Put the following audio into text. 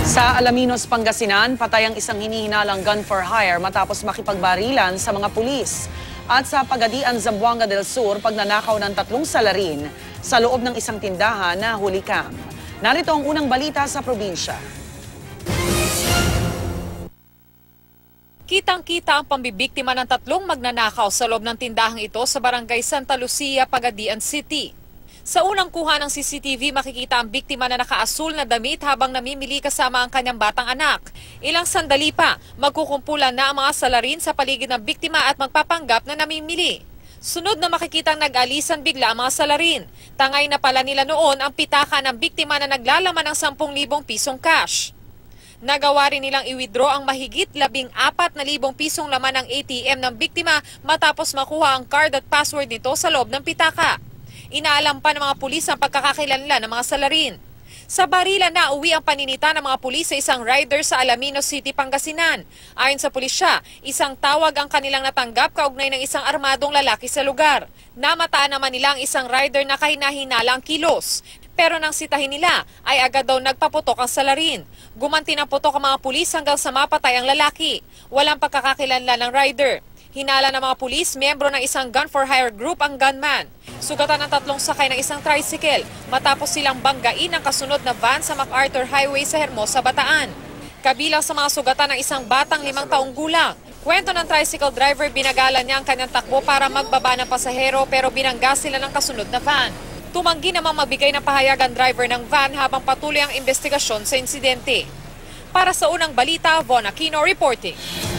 Sa Alaminos, Pangasinan, patay ang isang hinihinalang gun for hire matapos makipagbarilan sa mga pulis. At sa Pagadian, Zamboanga del Sur, pagnanakaw ng 3 salarin sa loob ng isang tindahan na hulikam. Narito ang unang balita sa probinsya. Kitang-kita ang pambibiktima ng 3 magnanakaw sa loob ng tindahang ito sa barangay Santa Lucia, Pagadian City. Sa unang kuha ng CCTV, makikita ang biktima na nakaasul na damit habang namimili kasama ang kanyang batang anak. Ilang sandali pa, magkukumpulan na ang mga salarin sa paligid ng biktima at magpapanggap na namimili. Sunod na makikitang nag-alisan bigla ang mga salarin. Tangay na pala nila noon ang pitaka ng biktima na naglalaman ng 10,000 pisong cash. Nagawa rin nilang i-withdraw ang mahigit 14,000 pisong laman ng ATM ng biktima matapos makuha ang card at password nito sa loob ng pitaka. Inaalam pa ng mga pulis ang pagkakakilanlan ng mga salarin. Sa barilan na uwi ang paninita ng mga pulis sa isang rider sa Alaminos City, Pangasinan. Ayon sa pulisya, isang tawag ang kanilang natanggap kaugnay ng isang armadong lalaki sa lugar. Namataan naman nila ang isang rider na kahina-hinala ang kilos. Pero nang sitahin nila, ay agad daw nagpaputok ang salarin. Gumanti ng putok ang mga pulis hanggang sa mapatay ang lalaki. Walang pagkakakilanlan ng rider. Hinala ng mga pulis, miyembro ng isang gun for hire group ang gunman. Sugatan ng 3 sakay ng isang tricycle matapos silang banggain ang kasunod na van sa MacArthur Highway sa Hermosa, Bataan. Kabilang sa mga sugatan ng isang batang 5 taong gulang. Kwento ng tricycle driver, binagalan niya ang kanyang takbo para magbaba ng pasahero pero binangga sila ng kasunod na van. Tumanggi namang magbigay ng pahayag ang driver ng van habang patuloy ang investigasyon sa insidente. Para sa unang balita, Von Aquino reporting.